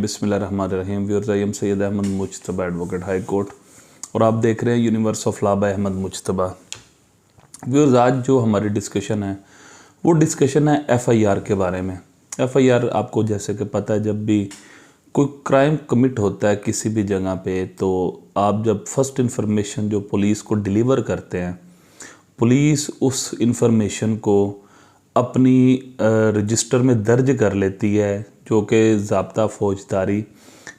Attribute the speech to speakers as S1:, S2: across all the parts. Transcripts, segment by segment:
S1: बिस्मिल्लाहिर्रहमानिर्रहीम। Viewers, I am Syed Ahmed Mujtaba, advocate high court, और आप देख रहे हैं universe of law by Ahmed Mujtaba. Viewers, आज जो हमारी डिस्कशन है वो डिस्कशन है एफआईआर के बारे में। एफआईआर आपको जैसे कि पता है, जब भी कोई क्राइम कमिट होता है किसी भी जगह पे, तो आप जब फर्स्ट इन्फॉर्मेशन जो पुलिस को डिलीवर करते हैं, पुलिस उस इन्फॉर्मेशन को अपनी रजिस्टर में दर्ज कर लेती है, जो कि ज़ाब्ता फौजदारी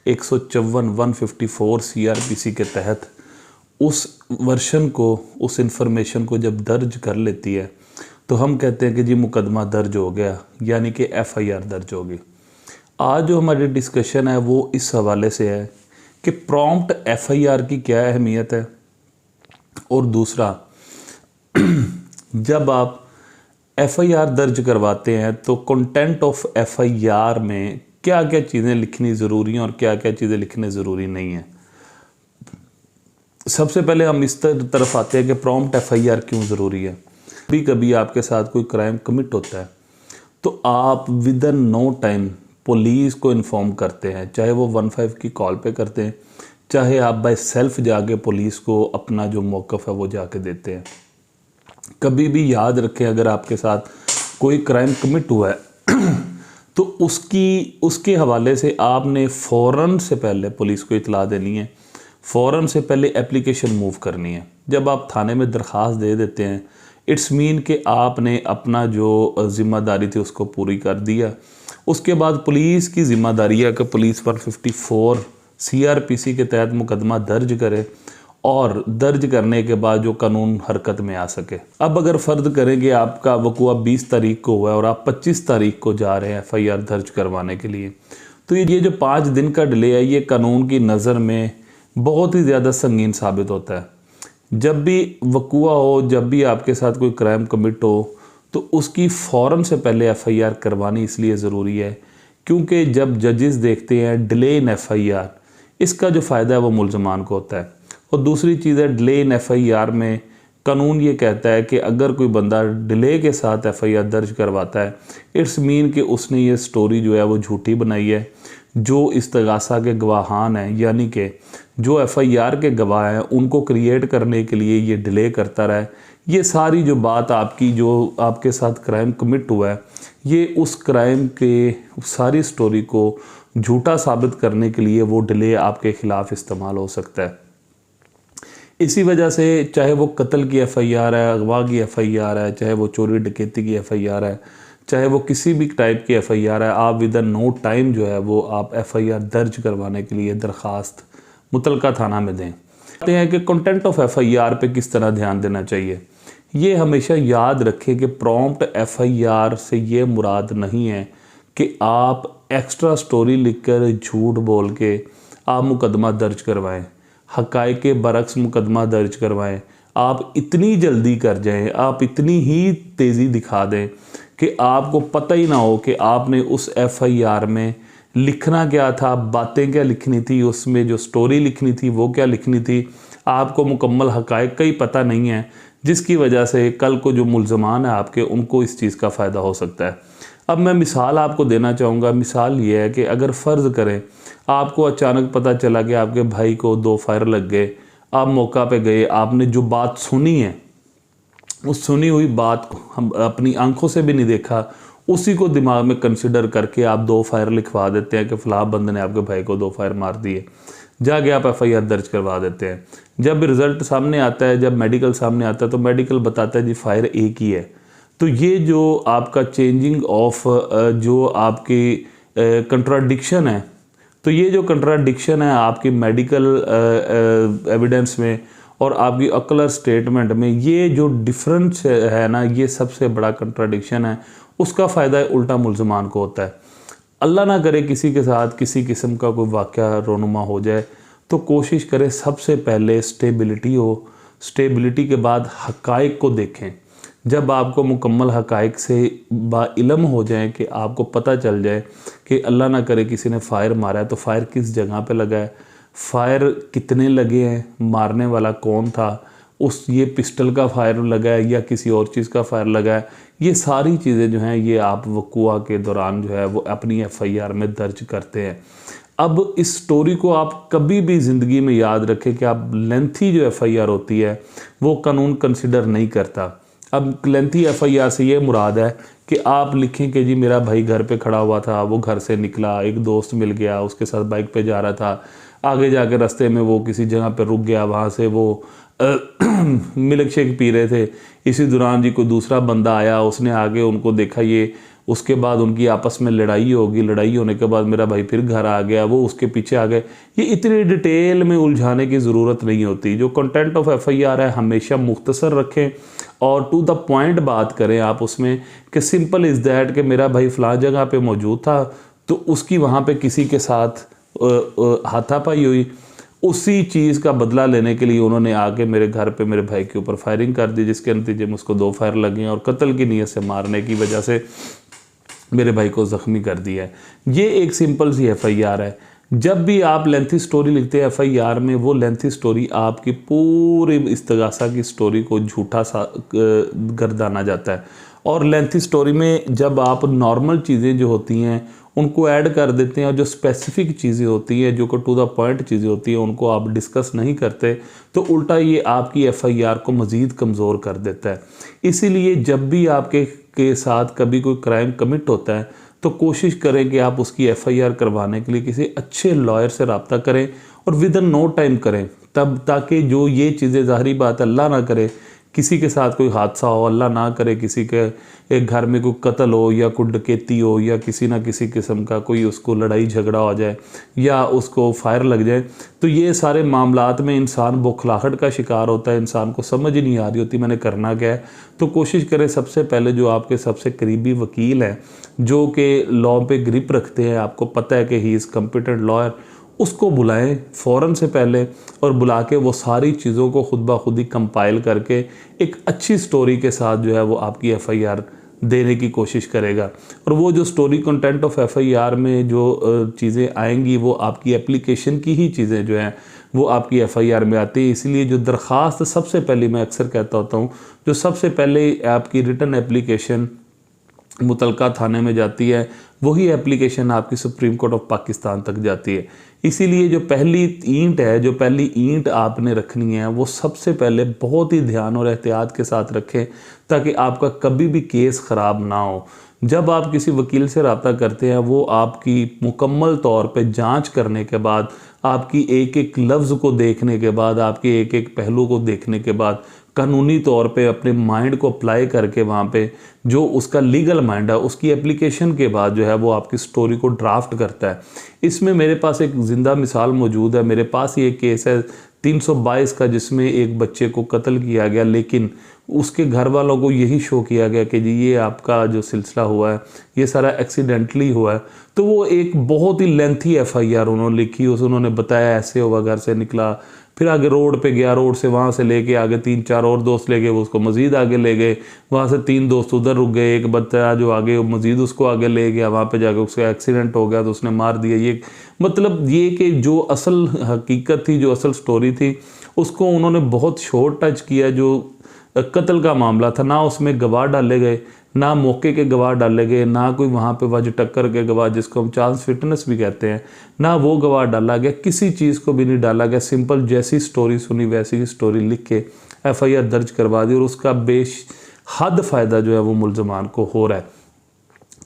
S1: 154 सीआरपीसी के तहत उस वर्शन को, उस इन्फॉर्मेशन को जब दर्ज कर लेती है तो हम कहते हैं कि जी मुकदमा दर्ज हो गया, यानी कि एफआईआर दर्ज होगी। आज जो हमारी डिस्कशन है वो इस हवाले से है कि प्रॉम्प्ट एफआईआर की क्या अहमियत है, और दूसरा जब आप एफआईआर दर्ज करवाते हैं तो कंटेंट ऑफ एफआईआर में क्या क्या चीज़ें लिखनी ज़रूरी हैं और क्या क्या चीज़ें लिखनी ज़रूरी नहीं हैं। सबसे पहले हम इस तरफ आते हैं कि प्रॉम्प्ट एफआईआर क्यों ज़रूरी है। कभी कभी आपके साथ कोई क्राइम कमिट होता है तो आप within no time police को इन्फॉर्म करते हैं, चाहे वो 15 की कॉल पे करते हैं, चाहे आप बाय सेल्फ जाके पुलिस को अपना जो मौक़िफ़ है वो जाके देते हैं। कभी भी याद रखें, अगर आपके साथ कोई क्राइम कमिट हुआ है तो उसके हवाले से आपने फ़ौरन से पहले पुलिस को इतला देनी है, फ़ौरन से पहले एप्लीकेशन मूव करनी है। जब आप थाने में दरख्वास्त दे देते हैं, इट्स मीन कि आपने अपना जो ज़िम्मेदारी थी उसको पूरी कर दिया। उसके बाद पुलिस की ज़िम्मेदारी है कि पुलिस 154 सीआरपीसी के तहत मुकदमा दर्ज करे और दर्ज करने के बाद जो कानून हरकत में आ सके। अब अगर फ़र्ज़ करें कि आपका वक़ूआ 20 तारीख को हुआ है और आप 25 तारीख को जा रहे हैं एफआईआर दर्ज करवाने के लिए, तो ये जो 5 दिन का डिले है, ये कानून की नज़र में बहुत ही ज़्यादा संगीन साबित होता है। जब भी वक़ूआ हो, जब भी आपके साथ कोई क्राइम कमिट हो, तो उसकी फ़ौरन से पहले एफआईआर करवानी इसलिए ज़रूरी है क्योंकि जब जजेस देखते हैं डिले इन एफआईआर, इसका जो फ़ायदा है वो मुल्ज़मान को होता है। और दूसरी चीज़ है, डिले इन एफआईआर में कानून ये कहता है कि अगर कोई बंदा डिले के साथ एफआईआर दर्ज करवाता है, इट्स मीन कि उसने ये स्टोरी जो है वो झूठी बनाई है। जो इस्तगासा के गवाहान हैं, यानी कि जो एफआईआर के गवाह हैं, उनको क्रिएट करने के लिए ये डिले करता रहा है। ये सारी जो बात आपकी, जो आपके साथ क्राइम कमिट हुआ है, ये उस क्राइम के सारी स्टोरी को झूठा साबित करने के लिए वो डिले आपके ख़िलाफ़ इस्तेमाल हो सकता है। इसी वजह से चाहे वो कत्ल की एफआईआर है, अगवा की एफआईआर है, चाहे वो चोरी डकैती की एफआईआर है, चाहे वो किसी भी टाइप की एफआईआर है, आप विद इन नो टाइम जो है वो आप एफआईआर दर्ज करवाने के लिए दरख्वास्त मुतलका थाना में दें। कहते हैं कि कंटेंट ऑफ एफआईआर पे किस तरह ध्यान देना चाहिए। ये हमेशा याद रखें कि प्रॉम्प्ट एफआईआर से ये मुराद नहीं है कि आप एक्स्ट्रा स्टोरी लिखकर झूठ बोल के आप मुकदमा दर्ज करवाएं, हक़ाइक़ के बरक्स मुकदमा दर्ज करवाएं। आप इतनी जल्दी कर जाएं, आप इतनी ही तेज़ी दिखा दें कि आपको पता ही ना हो कि आपने उस एफआईआर में लिखना क्या था, बातें क्या लिखनी थी, उसमें जो स्टोरी लिखनी थी वो क्या लिखनी थी। आपको मुकम्मल हक़ाइक़ का ही पता नहीं है, जिसकी वजह से कल को जो मुल्ज़मान है आपके, उनको इस चीज़ का फ़ायदा हो सकता है। अब मैं मिसाल आपको देना चाहूँगा। मिसाल ये है कि अगर फ़र्ज़ करें आपको अचानक पता चला कि आपके भाई को 2 फायर लग गए, आप मौका पे गए, आपने जो बात सुनी है उस सुनी हुई बात को हम अपनी आंखों से भी नहीं देखा, उसी को दिमाग में कंसिडर करके आप 2 फायर लिखवा देते हैं कि फ़लाँ बंदे ने आपके भाई को 2 फायर मार दिए, जाके आप एफआईआर दर्ज करवा देते हैं। जब रिज़ल्ट सामने आता है, जब मेडिकल सामने आता है, तो मेडिकल बताता है जी फायर एक ही है। तो ये जो आपका चेंजिंग ऑफ जो आपकी कंट्राडिक्शन है, तो ये जो कंट्राडिक्शन है आपकी मेडिकल एविडेंस में और आपकी अकलर स्टेटमेंट में, ये जो डिफरेंस है ना, ये सबसे बड़ा कंट्राडिक्शन है। उसका फ़ायदा उल्टा मुल्ज़मान को होता है। अल्लाह ना करे किसी के साथ किसी किस्म का कोई वाक़या रोनुमा हो जाए, तो कोशिश करें सबसे पहले स्टेबिलिटी हो, स्टेबिलिटी के बाद हक़ाइक़ को देखें। जब आपको मुकम्मल हक़ाइक़ से बाइल्म हो जाए, कि आपको पता चल जाए कि अल्लाह ना करे किसी ने फ़ायर मारा है, तो फ़ायर किस जगह पे लगा है, फ़ायर कितने लगे हैं, मारने वाला कौन था, ये पिस्टल का फायर लगा है या किसी और चीज़ का फायर लगा है, ये सारी चीज़ें जो हैं ये आप वक़ूआ के दौरान जो है वो अपनी एफआईआर में दर्ज करते हैं। अब इस स्टोरी को आप कभी भी ज़िंदगी में याद रखें कि आप लेंथी जो एफआईआर होती है वो कानून कंसिडर नहीं करता। अब लेंथी एफआईआर से ये मुराद है कि आप लिखें कि जी मेरा भाई घर पे खड़ा हुआ था, वो घर से निकला, एक दोस्त मिल गया, उसके साथ बाइक पे जा रहा था, आगे जाके रास्ते में वो किसी जगह पे रुक गया, वहाँ से वो मिल्क शेक पी रहे थे, इसी दौरान जी कोई दूसरा बंदा आया, उसने आगे उनको देखा, ये उसके बाद उनकी आपस में लड़ाई होगी, लड़ाई होने के बाद मेरा भाई फिर घर आ गया, वो उसके पीछे आ गए। ये इतनी डिटेल में उलझाने की ज़रूरत नहीं होती। जो कंटेंट ऑफ एफआईआर है हमेशा मुख्तसर रखें और टू द पॉइंट बात करें आप उसमें कि सिंपल इज़ दैट कि मेरा भाई फ़लाँ जगह पे मौजूद था तो उसकी वहाँ पे किसी के साथ हाथापाई हुई, उसी चीज़ का बदला लेने के लिए उन्होंने आके मेरे घर पे मेरे भाई के ऊपर फायरिंग कर दी, जिसके नतीजे में उसको 2 फायर लगे और कत्ल की नीयत से मारने की वजह से मेरे भाई को ज़ख्मी कर दिया है। ये एक सिंपल सी एफआईआर है। जब भी आप लेंथी स्टोरी लिखते हैं एफआईआर में, वो लेंथी स्टोरी आपकी पूरी इस्तगासा की स्टोरी को झूठा सा गर्दाना जाता है। और लेंथी स्टोरी में जब आप नॉर्मल चीज़ें जो होती हैं उनको ऐड कर देते हैं और जो स्पेसिफिक चीज़ें होती हैं, जो कि टू द पॉइंट चीज़ें होती हैं, उनको आप डिस्कस नहीं करते, तो उल्टा ये आपकी एफआईआर को मज़ीद कमज़ोर कर देता है। इसीलिए जब भी आपके साथ कभी कोई क्राइम कमिट होता है तो कोशिश करें कि आप उसकी एफआईआर करवाने के लिए किसी अच्छे लॉयर से रब्ता करें और विद इन नो टाइम करें, तब ताकि जो ये चीज़ें, ज़ाहिरी बात है अल्लाह ना करे किसी के साथ कोई हादसा हो, अल्लाह ना करे किसी के एक घर में कोई कत्ल हो या कोई डकैती हो या किसी ना किसी किस्म का कोई उसको लड़ाई झगड़ा हो जाए या उसको फायर लग जाए, तो ये सारे मामलात में इंसान बौखलाहट का शिकार होता है, इंसान को समझ ही नहीं आ रही होती मैंने करना क्या है। तो कोशिश करें सबसे पहले जो आपके सबसे करीबी वकील हैं, जो कि लॉ पे ग्रिप रखते हैं, आपको पता है कि ही इज़ कॉम्पिटेंट लॉयर, उसको बुलाएं फ़ौरन से पहले और बुला के वो सारी चीज़ों को खुद ब खुद ही कंपाइल करके एक अच्छी स्टोरी के साथ जो है वो आपकी एफआईआर देने की कोशिश करेगा। और वो जो स्टोरी कंटेंट ऑफ एफआईआर में जो चीज़ें आएंगी वो आपकी एप्लीकेशन की ही चीज़ें जो हैं वो आपकी एफआईआर में आती है। इसलिए जो दरख्वास्त सबसे पहले, मैं अक्सर कहता होता हूँ, जो सबसे पहले आपकी रिटन एप्लीकेशन मुतलका थाने में जाती है, वही एप्लीकेशन आपकी सुप्रीम कोर्ट ऑफ पाकिस्तान तक जाती है। इसीलिए जो पहली ईंट है, जो पहली ईंट आपने रखनी है, वो सबसे पहले बहुत ही ध्यान और एहतियात के साथ रखें ताकि आपका कभी भी केस ख़राब ना हो। जब आप किसी वकील से रब्ता करते हैं, वो आपकी मुकम्मल तौर पे जांच करने के बाद, आपकी एक एक लफ्ज़ को देखने के बाद, आपके एक एक पहलू को देखने के बाद, कानूनी तौर पे अपने माइंड को अप्लाई करके वहाँ पे जो उसका लीगल माइंड है उसकी एप्लीकेशन के बाद जो है वो आपकी स्टोरी को ड्राफ्ट करता है। इसमें मेरे पास एक ज़िंदा मिसाल मौजूद है। मेरे पास ये केस है 322 का, जिसमें एक बच्चे को कत्ल किया गया, लेकिन उसके घर वालों को यही शो किया गया कि जी ये आपका जो सिलसिला हुआ है ये सारा एक्सीडेंटली हुआ है। तो वो एक बहुत ही लेंथी एफआईआर उन्होंने लिखी, उन्होंने बताया ऐसे हुआ, घर से निकला, फिर आगे रोड पे गया, रोड से वहाँ से लेके आगे 3-4 और दोस्त ले गए, वो उसको मज़ीद आगे ले गए, वहाँ से 3 दोस्त उधर रुक गए, एक बच्चा जो आगे मज़ीद उसको आगे ले गया, वहाँ पे जाके उसका एक्सीडेंट हो गया तो उसने मार दिया। ये मतलब ये कि जो असल हकीकत थी, जो असल स्टोरी थी, उसको उन्होंने बहुत शॉर्ट टच किया। जो कत्ल का मामला था, ना उसमें गवाह डाले गए, ना मौके के गवाह डाले गए, ना कोई वहाँ पे वजह टक्कर के गवाह जिसको हम चांस फिटनेस भी कहते हैं, ना वो गवाह डाला गया, किसी चीज़ को भी नहीं डाला गया। सिंपल जैसी स्टोरी सुनी वैसी ही स्टोरी लिख के एफआईआर दर्ज करवा दी और उसका बेहद फ़ायदा जो है वो मुल्ज़मान को हो रहा है।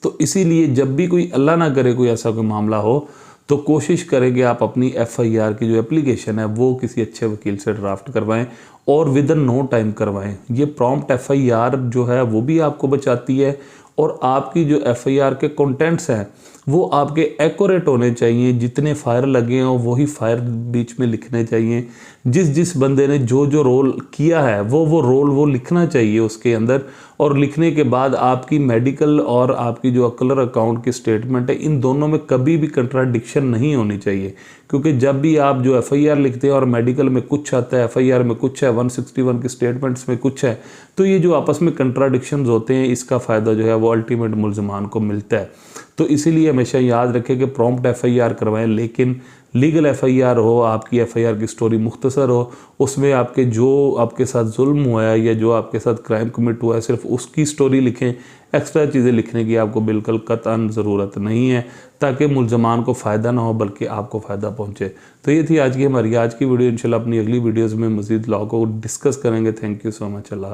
S1: तो इसीलिए जब भी कोई, अल्लाह ना करे कोई ऐसा कोई मामला हो, तो कोशिश करें कि आप अपनी एफआईआर की जो एप्लीकेशन है वो किसी अच्छे वकील से ड्राफ्ट करवाएं और विद इन नो टाइम करवाएं। ये प्रॉम्प्ट एफआईआर जो है वो भी आपको बचाती है और आपकी जो एफआईआर के कंटेंट्स हैं वो आपके एक्यूरेट होने चाहिए। जितने फायर लगे हों वही फायर बीच में लिखने चाहिए। जिस बंदे ने जो रोल किया है वो रोल वो लिखना चाहिए उसके अंदर। और लिखने के बाद आपकी मेडिकल और आपकी जो कलर अकाउंट की स्टेटमेंट है, इन दोनों में कभी भी कंट्राडिक्शन नहीं होनी चाहिए। क्योंकि जब भी आप जो एफआईआर लिखते हैं और मेडिकल में कुछ आता है, एफआईआर में कुछ है, 161 की स्टेटमेंट्स में कुछ है, तो ये जो आपस में कंट्राडिक्शंस होते हैं, इसका फ़ायदा जो है वो अल्टीमेट मुल्ज़मान को मिलता है। तो इसीलिए हमेशा याद रखें कि प्रॉम्प्ट एफआईआर करवाएं, लेकिन लीगल एफआईआर हो, आपकी एफआईआर की स्टोरी मुख्तसर हो, उसमें आपके जो आपके साथ जुल्म हुआ है या जो आपके साथ क्राइम कमिट हुआ है सिर्फ उसकी स्टोरी लिखें। एक्स्ट्रा चीज़ें लिखने की आपको बिल्कुल कतई ज़रूरत नहीं है, ताकि मुलजमान को फ़ायदा ना हो बल्कि आपको फ़ायदा पहुँचे। तो ये थी आज की हमारी आज की वीडियो। इंशाल्लाह अपनी अगली वीडियोज़ में मज़ीद लॉ को डिस्कस करेंगे। Thank you so much. Allah.